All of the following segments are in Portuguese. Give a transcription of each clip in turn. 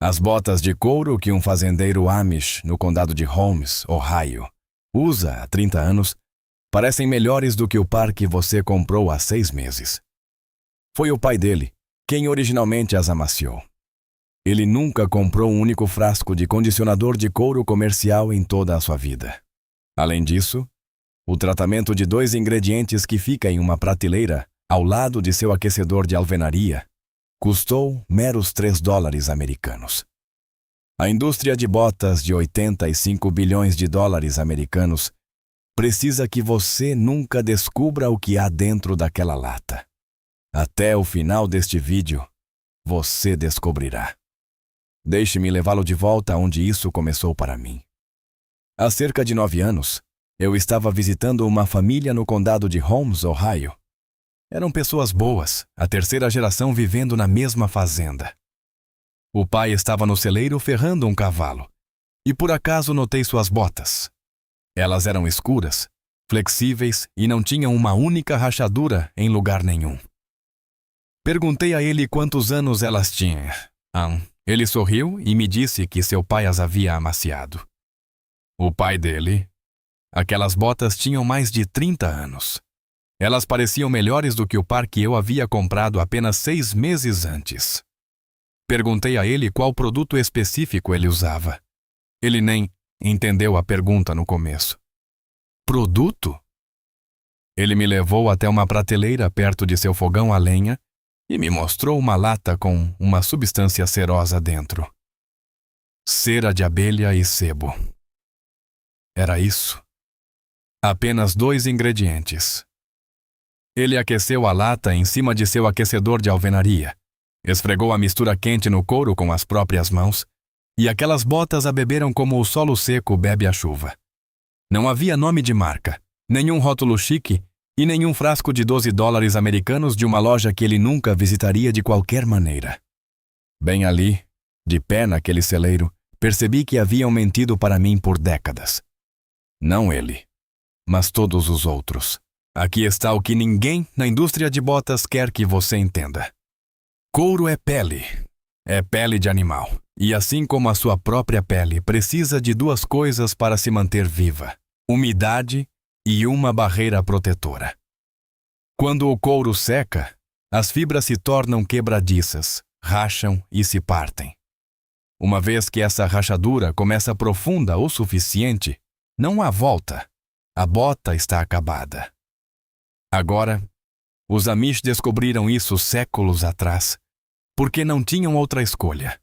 As botas de couro que um fazendeiro Amish no condado de Holmes, Ohio, usa há 30 anos parecem melhores do que o par que você comprou há 6 meses. Foi o pai dele quem originalmente as amaciou. Ele nunca comprou um único frasco de condicionador de couro comercial em toda a sua vida. Além disso, o tratamento de 2 ingredientes que fica em uma prateleira ao lado de seu aquecedor de alvenaria custou meros $3 americanos. A indústria de botas de 85 bilhões de dólares americanos precisa que você nunca descubra o que há dentro daquela lata. Até o final deste vídeo, você descobrirá. Deixe-me levá-lo de volta onde isso começou para mim. Há cerca de 9 anos, eu estava visitando uma família no condado de Holmes, Ohio. Eram pessoas boas, a 3ª geração vivendo na mesma fazenda. O pai estava no celeiro ferrando um cavalo, e por acaso notei suas botas. Elas eram escuras, flexíveis e não tinham uma única rachadura em lugar nenhum. Perguntei a ele quantos anos elas tinham. Ele sorriu e me disse que seu pai as havia amaciado. O pai dele? Aquelas botas tinham mais de 30 anos. Elas pareciam melhores do que o par que eu havia comprado apenas 6 meses antes. Perguntei a ele qual produto específico ele usava. Ele nem entendeu a pergunta no começo. Produto? Ele me levou até uma prateleira perto de seu fogão a lenha e me mostrou uma lata com uma substância cerosa dentro. Cera de abelha e sebo. Era isso. Apenas 2 ingredientes. Ele aqueceu a lata em cima de seu aquecedor de alvenaria, esfregou a mistura quente no couro com as próprias mãos, e aquelas botas a beberam como o solo seco bebe a chuva. Não havia nome de marca, nenhum rótulo chique e nenhum frasco de $12 americanos de uma loja que ele nunca visitaria de qualquer maneira. Bem ali, de pé naquele celeiro, percebi que haviam mentido para mim por décadas. Não ele, mas todos os outros. Aqui está o que ninguém na indústria de botas quer que você entenda. Couro é pele de animal, e assim como a sua própria pele precisa de 2 coisas para se manter viva: umidade e uma barreira protetora. Quando o couro seca, as fibras se tornam quebradiças, racham e se partem. Uma vez que essa rachadura começa profunda o suficiente, não há volta. A bota está acabada. Agora, os Amish descobriram isso séculos atrás, porque não tinham outra escolha.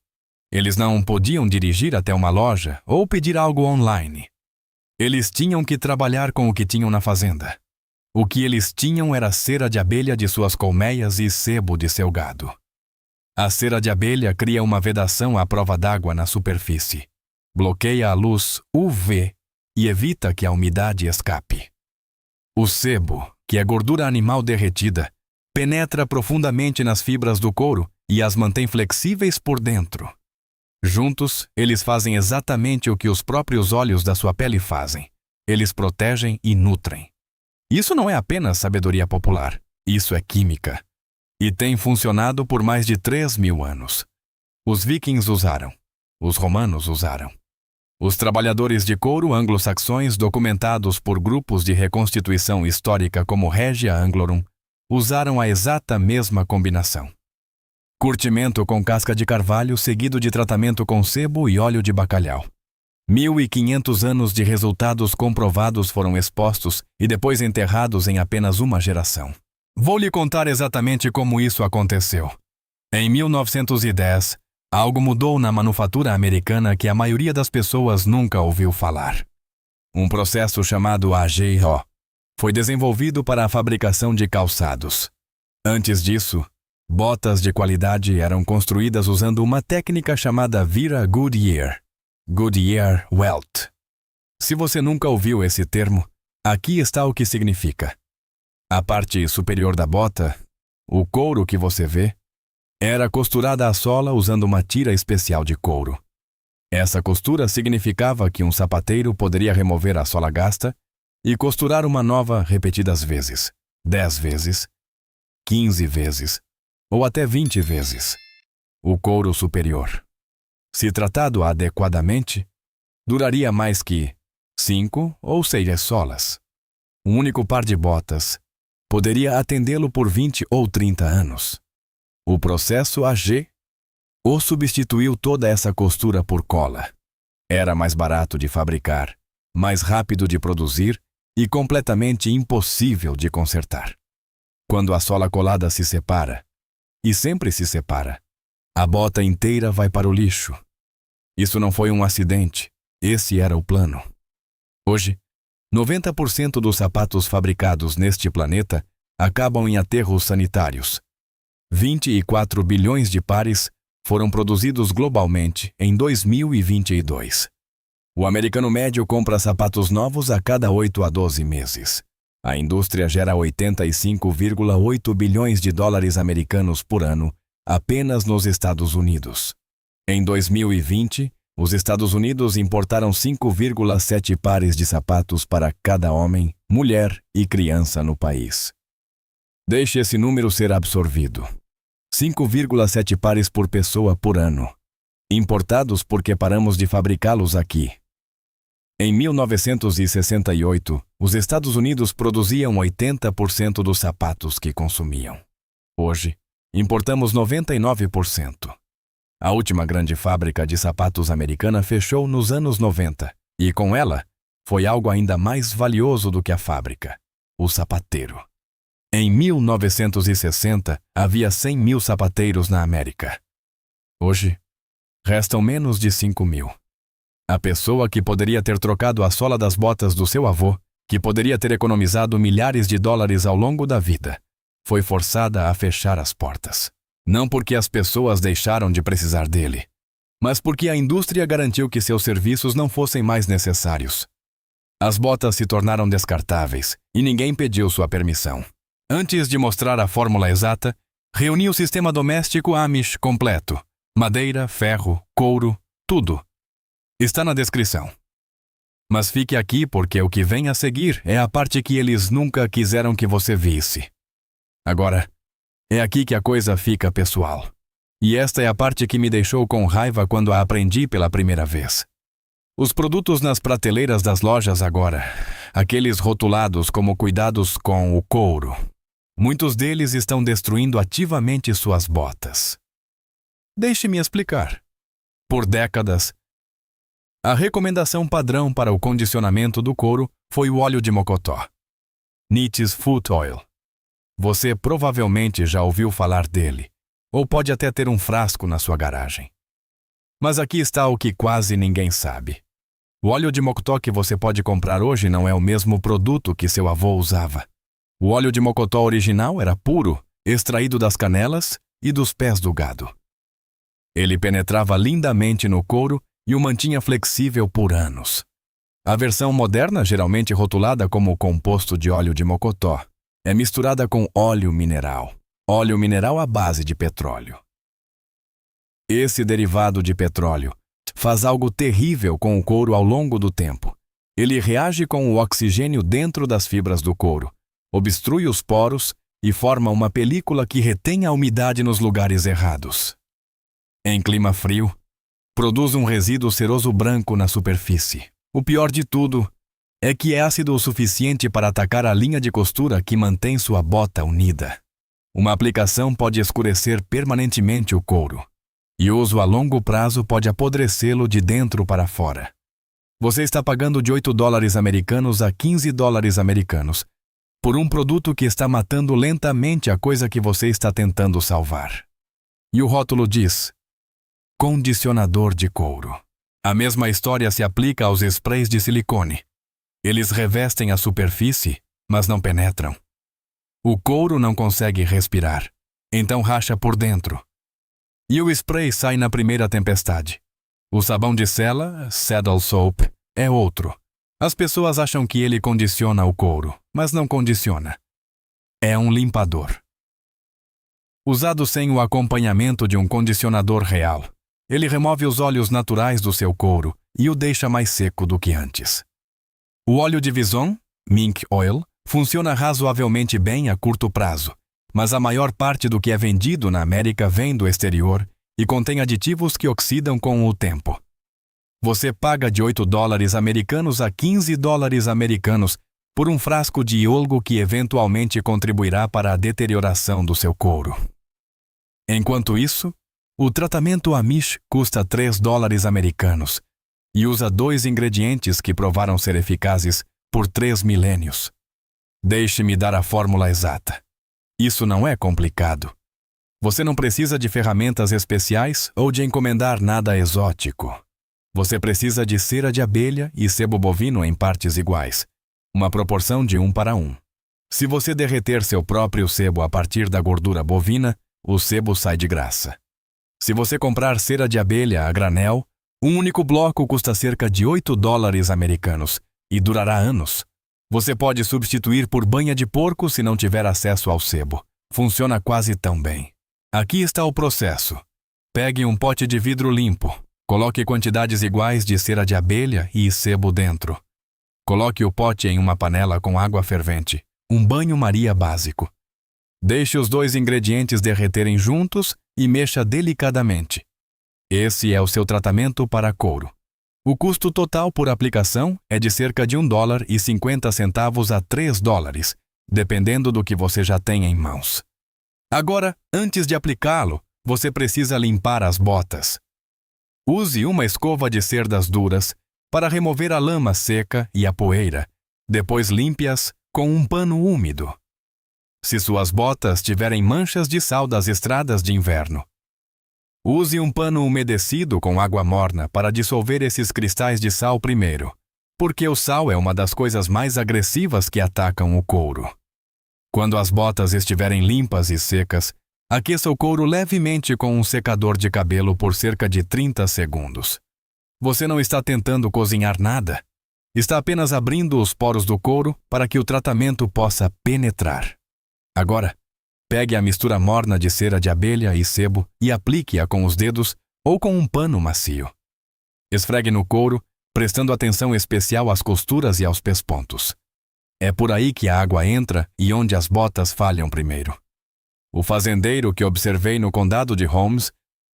Eles não podiam dirigir até uma loja ou pedir algo online. Eles tinham que trabalhar com o que tinham na fazenda. O que eles tinham era cera de abelha de suas colmeias e sebo de seu gado. A cera de abelha cria uma vedação à prova d'água na superfície, bloqueia a luz UV e evita que a umidade escape. O sebo, que é gordura animal derretida, penetra profundamente nas fibras do couro e as mantém flexíveis por dentro. Juntos, eles fazem exatamente o que os próprios olhos da sua pele fazem. Eles protegem e nutrem. Isso não é apenas sabedoria popular, isso é química. E tem funcionado por mais de 3.000 anos. Os vikings usaram. Os romanos usaram. Os trabalhadores de couro anglo-saxões documentados por grupos de reconstituição histórica como Regia Anglorum usaram a exata mesma combinação. Curtimento com casca de carvalho seguido de tratamento com sebo e óleo de bacalhau. 1.500 anos de resultados comprovados foram expostos e depois enterrados em apenas uma geração. Vou lhe contar exatamente como isso aconteceu. Em 1910, algo mudou na manufatura americana que a maioria das pessoas nunca ouviu falar. Um processo chamado AGO foi desenvolvido para a fabricação de calçados. Antes disso, botas de qualidade eram construídas usando uma técnica chamada Vira Goodyear, Goodyear Welt. Se você nunca ouviu esse termo, aqui está o que significa. A parte superior da bota, o couro que você vê, era costurada à sola usando uma tira especial de couro. Essa costura significava que um sapateiro poderia remover a sola gasta e costurar uma nova repetidas vezes, 10 vezes, 15 vezes ou até 20 vezes. O couro superior. se tratado adequadamente, duraria mais que 5 ou 6 solas. Um único par de botas poderia atendê-lo por 20 ou 30 anos. O processo AG o substituiu toda essa costura por cola. Era mais barato de fabricar, mais rápido de produzir e completamente impossível de consertar. Quando a sola colada se separa, e sempre se separa, a bota inteira vai para o lixo. Isso não foi um acidente, esse era o plano. Hoje, 90% dos sapatos fabricados neste planeta acabam em aterros sanitários. 24 bilhões de pares foram produzidos globalmente em 2022. O americano médio compra sapatos novos a cada 8 a 12 meses. A indústria gera 85,8 bilhões de dólares americanos por ano apenas nos Estados Unidos. Em 2020, os Estados Unidos importaram 5,7 pares de sapatos para cada homem, mulher e criança no país. Deixe esse número ser absorvido. 5,7 pares por pessoa por ano, importados porque paramos de fabricá-los aqui. Em 1968, os Estados Unidos produziam 80% dos sapatos que consumiam. Hoje, importamos 99%. A última grande fábrica de sapatos americana fechou nos anos 90, e com ela, foi algo ainda mais valioso do que a fábrica: o sapateiro. Em 1960, havia 100 mil sapateiros na América. Hoje, restam menos de 5 mil. A pessoa que poderia ter trocado a sola das botas do seu avô, que poderia ter economizado milhares de dólares ao longo da vida, foi forçada a fechar as portas. Não porque as pessoas deixaram de precisar dele, mas porque a indústria garantiu que seus serviços não fossem mais necessários. As botas se tornaram descartáveis e ninguém pediu sua permissão. Antes de mostrar a fórmula exata, reuni o sistema doméstico Amish completo: madeira, ferro, couro, tudo. Está na descrição. Mas fique aqui porque o que vem a seguir é a parte que eles nunca quiseram que você visse. Agora, é aqui que a coisa fica pessoal. E esta é a parte que me deixou com raiva quando a aprendi pela primeira vez. Os produtos nas prateleiras das lojas agora, aqueles rotulados como cuidados com o couro, muitos deles estão destruindo ativamente suas botas. Deixe-me explicar. Por décadas, a recomendação padrão para o condicionamento do couro foi o óleo de mocotó, Neat's Foot Oil. Você provavelmente já ouviu falar dele, ou pode até ter um frasco na sua garagem. Mas aqui está o que quase ninguém sabe. O óleo de mocotó que você pode comprar hoje não é o mesmo produto que seu avô usava. O óleo de mocotó original era puro, extraído das canelas e dos pés do gado. Ele penetrava lindamente no couro e o mantinha flexível por anos. A versão moderna, geralmente rotulada como composto de óleo de mocotó, é misturada com óleo mineral à base de petróleo. Esse derivado de petróleo faz algo terrível com o couro ao longo do tempo. Ele reage com o oxigênio dentro das fibras do couro, obstrui os poros e forma uma película que retém a umidade nos lugares errados. Em clima frio, produz um resíduo ceroso branco na superfície. O pior de tudo é que é ácido o suficiente para atacar a linha de costura que mantém sua bota unida. Uma aplicação pode escurecer permanentemente o couro, e uso a longo prazo pode apodrecê-lo de dentro para fora. Você está pagando de 8 dólares americanos a 15 dólares americanos por um produto que está matando lentamente a coisa que você está tentando salvar. E o rótulo diz: condicionador de couro. A mesma história se aplica aos sprays de silicone. Eles revestem a superfície, mas não penetram. O couro não consegue respirar, então racha por dentro. E o spray sai na primeira tempestade. O sabão de sela, Saddle Soap, é outro. As pessoas acham que ele condiciona o couro, mas não condiciona. É um limpador. Usado sem o acompanhamento de um condicionador real, ele remove os óleos naturais do seu couro e o deixa mais seco do que antes. O óleo de Vison, Mink Oil, funciona razoavelmente bem a curto prazo, mas a maior parte do que é vendido na América vem do exterior e contém aditivos que oxidam com o tempo. Você paga de $8 a $15 por um frasco de iolgo que eventualmente contribuirá para a deterioração do seu couro. Enquanto isso, o tratamento Amish custa $3 e usa 2 ingredientes que provaram ser eficazes por 3 milênios. Deixe-me dar a fórmula exata. Isso não é complicado. Você não precisa de ferramentas especiais ou de encomendar nada exótico. Você precisa de cera de abelha e sebo bovino em partes iguais, uma proporção de 1:1. Se você derreter seu próprio sebo a partir da gordura bovina, o sebo sai de graça. Se você comprar cera de abelha a granel, um único bloco custa cerca de $8 e durará anos. Você pode substituir por banha de porco se não tiver acesso ao sebo. Funciona quase tão bem. Aqui está o processo. Pegue um pote de vidro limpo. Coloque quantidades iguais de cera de abelha e sebo dentro. Coloque o pote em uma panela com água fervente, um banho-maria básico. Deixe os 2 ingredientes derreterem juntos e mexa delicadamente. Esse é o seu tratamento para couro. O custo total por aplicação é de cerca de $1,50 a $3, dependendo do que você já tem em mãos. Agora, antes de aplicá-lo, você precisa limpar as botas. Use uma escova de cerdas duras para remover a lama seca e a poeira. Depois limpe-as com um pano úmido. Se suas botas tiverem manchas de sal das estradas de inverno, use um pano umedecido com água morna para dissolver esses cristais de sal primeiro, porque o sal é uma das coisas mais agressivas que atacam o couro. Quando as botas estiverem limpas e secas, aqueça o couro levemente com um secador de cabelo por cerca de 30 segundos. Você não está tentando cozinhar nada. Está apenas abrindo os poros do couro para que o tratamento possa penetrar. Agora, pegue a mistura morna de cera de abelha e sebo e aplique-a com os dedos ou com um pano macio. Esfregue no couro, prestando atenção especial às costuras e aos pespontos. É por aí que a água entra e onde as botas falham primeiro. O fazendeiro que observei no condado de Holmes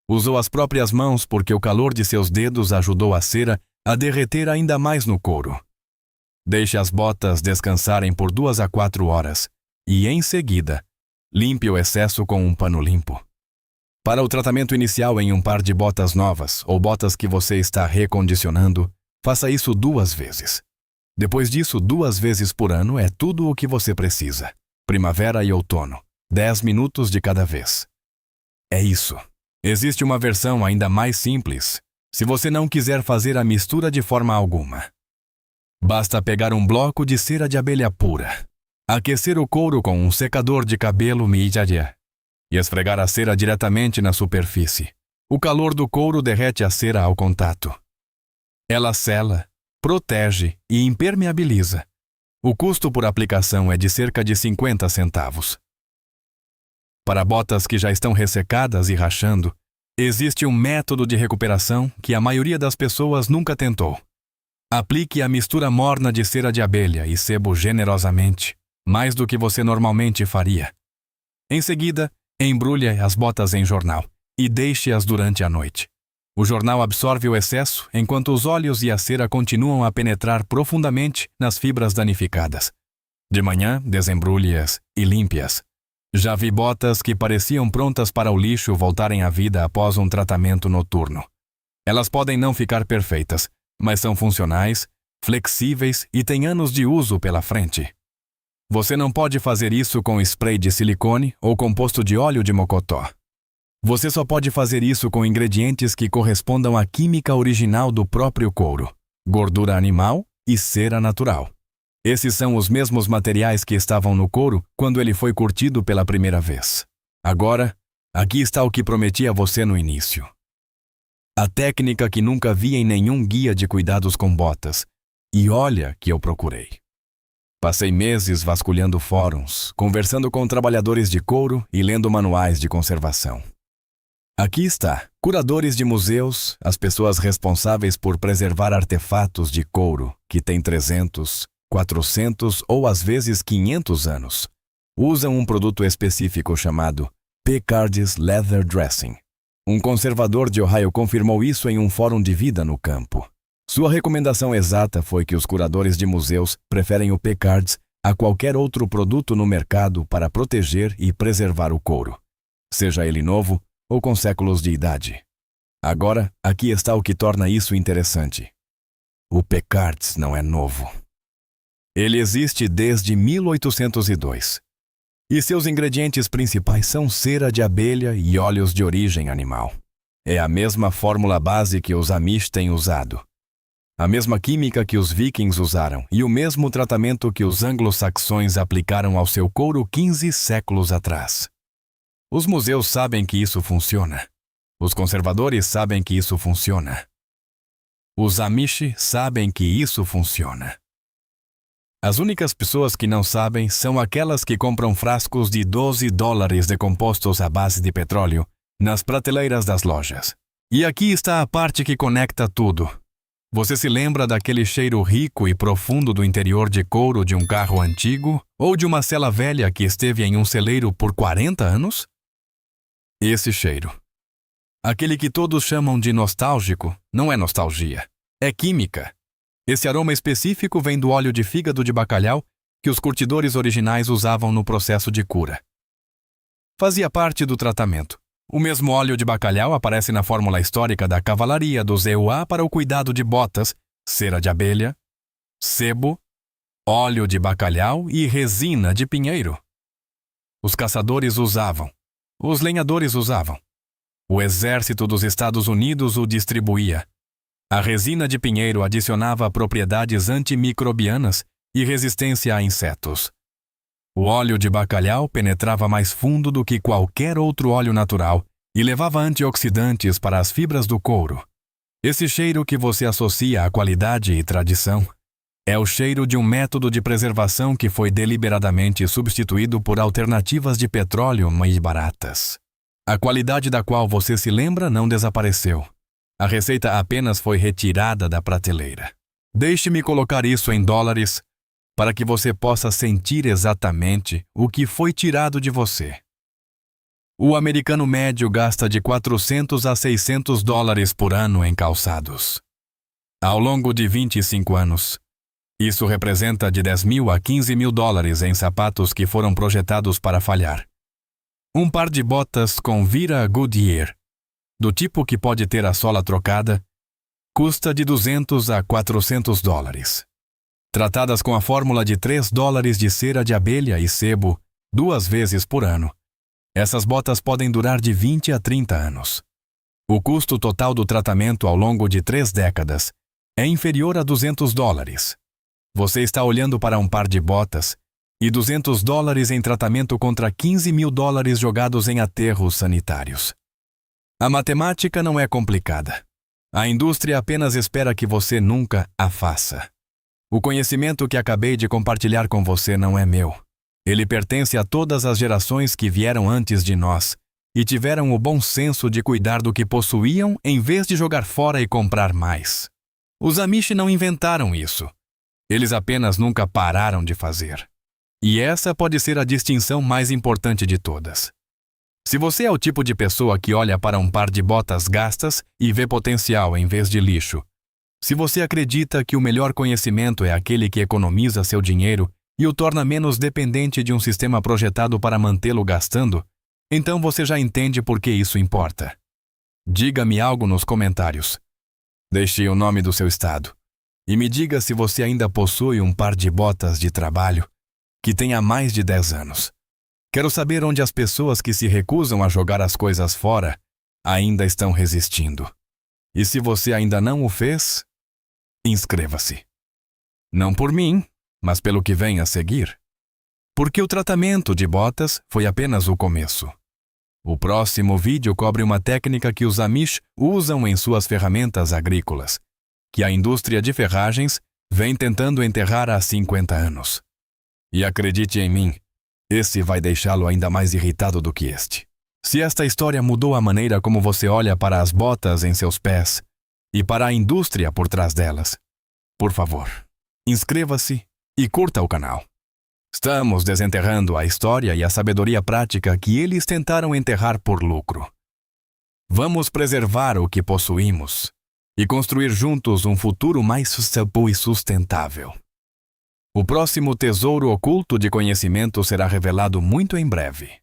usou as próprias mãos porque o calor de seus dedos ajudou a cera a derreter ainda mais no couro. Deixe as botas descansarem por 2 a 4 horas e, em seguida, limpe o excesso com um pano limpo. Para o tratamento inicial em um par de botas novas ou botas que você está recondicionando, faça isso 2 vezes. Depois disso, 2 vezes por ano é tudo o que você precisa. Primavera e outono. 10 minutos de cada vez. É isso. Existe uma versão ainda mais simples, se você não quiser fazer a mistura de forma alguma. Basta pegar um bloco de cera de abelha pura, aquecer o couro com um secador de cabelo Mijadia e esfregar a cera diretamente na superfície. O calor do couro derrete a cera ao contato. Ela sela, protege e impermeabiliza. O custo por aplicação é de cerca de 50 centavos. Para botas que já estão ressecadas e rachando, existe um método de recuperação que a maioria das pessoas nunca tentou. Aplique a mistura morna de cera de abelha e sebo generosamente, mais do que você normalmente faria. Em seguida, embrulhe as botas em jornal e deixe-as durante a noite. O jornal absorve o excesso enquanto os óleos e a cera continuam a penetrar profundamente nas fibras danificadas. De manhã, desembrulhe-as e limpe-as. Já vi botas que pareciam prontas para o lixo voltarem à vida após um tratamento noturno. Elas podem não ficar perfeitas, mas são funcionais, flexíveis e têm anos de uso pela frente. Você não pode fazer isso com spray de silicone ou composto de óleo de mocotó. Você só pode fazer isso com ingredientes que correspondam à química original do próprio couro, gordura animal e cera natural. Esses são os mesmos materiais que estavam no couro quando ele foi curtido pela primeira vez. Agora, aqui está o que prometi a você no início. A técnica que nunca vi em nenhum guia de cuidados com botas. E olha que eu procurei. Passei meses vasculhando fóruns, conversando com trabalhadores de couro e lendo manuais de conservação. Aqui está, curadores de museus, as pessoas responsáveis por preservar artefatos de couro que têm 300, 400 ou às vezes 500 anos. Usam um produto específico chamado Picardy's Leather Dressing. Um conservador de Ohio confirmou isso em um fórum de vida no campo. Sua recomendação exata foi que os curadores de museus preferem o P-Cards a qualquer outro produto no mercado para proteger e preservar o couro, seja ele novo ou com séculos de idade. Agora, aqui está o que torna isso interessante. O P-Cards não é novo. Ele existe desde 1802. E seus ingredientes principais são cera de abelha e óleos de origem animal. É a mesma fórmula base que os Amish têm usado. A mesma química que os vikings usaram e o mesmo tratamento que os anglo-saxões aplicaram ao seu couro 15 séculos atrás. Os museus sabem que isso funciona. Os conservadores sabem que isso funciona. Os Amish sabem que isso funciona. As únicas pessoas que não sabem são aquelas que compram frascos de $12 de compostos à base de petróleo nas prateleiras das lojas. E aqui está a parte que conecta tudo. Você se lembra daquele cheiro rico e profundo do interior de couro de um carro antigo ou de uma sela velha que esteve em um celeiro por 40 anos? Esse cheiro. Aquele que todos chamam de nostálgico não é nostalgia, é química. Esse aroma específico vem do óleo de fígado de bacalhau que os curtidores originais usavam no processo de cura. Fazia parte do tratamento. O mesmo óleo de bacalhau aparece na fórmula histórica da cavalaria dos EUA para o cuidado de botas, cera de abelha, sebo, óleo de bacalhau e resina de pinheiro. Os caçadores usavam. Os lenhadores usavam. O exército dos Estados Unidos o distribuía. A resina de pinheiro adicionava propriedades antimicrobianas e resistência a insetos. O óleo de bacalhau penetrava mais fundo do que qualquer outro óleo natural e levava antioxidantes para as fibras do couro. Esse cheiro que você associa à qualidade e tradição é o cheiro de um método de preservação que foi deliberadamente substituído por alternativas de petróleo mais baratas. A qualidade da qual você se lembra não desapareceu. A receita apenas foi retirada da prateleira. Deixe-me colocar isso em dólares para que você possa sentir exatamente o que foi tirado de você. O americano médio gasta de $400 a $600 por ano em calçados. Ao longo de 25 anos, isso representa de $10.000 a $15.000 em sapatos que foram projetados para falhar. Um par de botas com vira Goodyear, do tipo que pode ter a sola trocada, custa de $200 a $400. Tratadas com a fórmula de $3 de cera de abelha e sebo 2 vezes por ano, essas botas podem durar de 20 a 30 anos. O custo total do tratamento ao longo de 3 décadas é inferior a $200. Você está olhando para um par de botas e $200 em tratamento contra $15.000 jogados em aterros sanitários. A matemática não é complicada. A indústria apenas espera que você nunca a faça. O conhecimento que acabei de compartilhar com você não é meu. Ele pertence a todas as gerações que vieram antes de nós e tiveram o bom senso de cuidar do que possuíam em vez de jogar fora e comprar mais. Os Amish não inventaram isso. Eles apenas nunca pararam de fazer. E essa pode ser a distinção mais importante de todas. Se você é o tipo de pessoa que olha para um par de botas gastas e vê potencial em vez de lixo, se você acredita que o melhor conhecimento é aquele que economiza seu dinheiro e o torna menos dependente de um sistema projetado para mantê-lo gastando, então você já entende por que isso importa. Diga-me algo nos comentários. Deixe o nome do seu estado. E me diga se você ainda possui um par de botas de trabalho que tenha mais de 10 anos. Quero saber onde as pessoas que se recusam a jogar as coisas fora ainda estão resistindo. E se você ainda não o fez, inscreva-se. Não por mim, mas pelo que vem a seguir. Porque o tratamento de botas foi apenas o começo. O próximo vídeo cobre uma técnica que os Amish usam em suas ferramentas agrícolas, que a indústria de ferragens vem tentando enterrar há 50 anos. E acredite em mim, esse vai deixá-lo ainda mais irritado do que este. Se esta história mudou a maneira como você olha para as botas em seus pés e para a indústria por trás delas, por favor, inscreva-se e curta o canal. Estamos desenterrando a história e a sabedoria prática que eles tentaram enterrar por lucro. Vamos preservar o que possuímos e construir juntos um futuro mais sustentável e sustentável. O próximo tesouro oculto de conhecimento será revelado muito em breve.